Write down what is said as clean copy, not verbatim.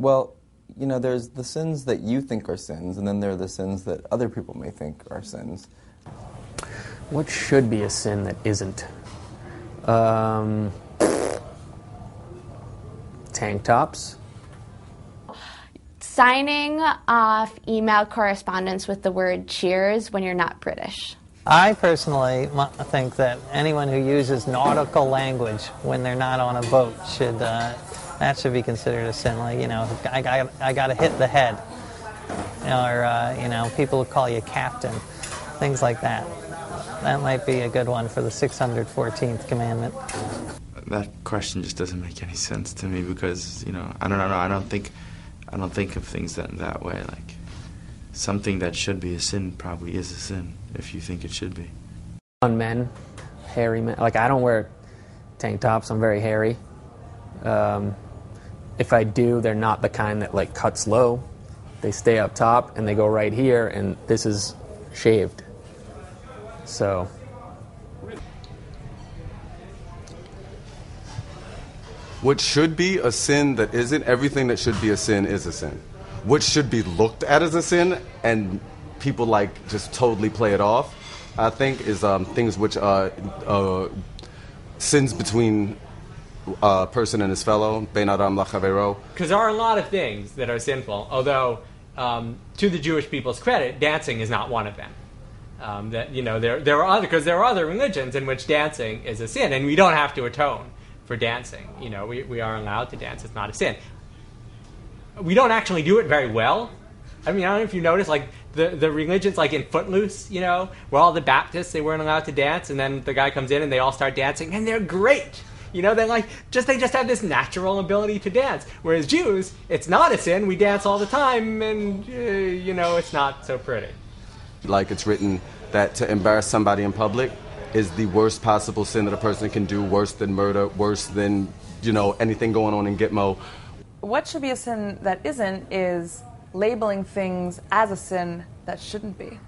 Well, you know, there's the sins that you think are sins, and then there are the sins that other people may think are sins. What should be a sin that isn't? Tank tops. Signing off email correspondence with the word cheers when you're not British. I personally think that anyone who uses nautical language when they're not on a boat should, that should be considered a sin. Like, you know, I got to hit the head. Or, you know, people call you captain. Things like that. That might be a good one for the 614th commandment. That question just doesn't make any sense to me because, you know, I don't think of things that way. Like, something that should be a sin probably is a sin if you think it should be. On men, hairy men. Like, I don't wear tank tops. I'm very hairy. If I do, they're not the kind that, like, cuts low. They stay up top and they go right here, and this is shaved. So. What should be a sin that isn't, everything that should be a sin is a sin. What should be looked at as a sin and people like just totally play it off, I think, is things which sins between a person and his fellow, bein adam lachavero. Because there are a lot of things that are sinful, although to the Jewish people's credit, dancing is not one of them. That, you know, there are other religions in which dancing is a sin, and we don't have to atone for dancing. You know, we are allowed to dance. It's not a sin. We don't actually do it very well. I mean, I don't know if you notice, like, the religions, like in Footloose, you know, where all the Baptists, they weren't allowed to dance, and then the guy comes in and they all start dancing, and they're great. You know, they just have this natural ability to dance. Whereas Jews, it's not a sin. We dance all the time, and, you know, it's not so pretty. Like, it's written that to embarrass somebody in public is the worst possible sin that a person can do, worse than murder, worse than, you know, anything going on in Gitmo. What should be a sin that isn't is labeling things as a sin that shouldn't be.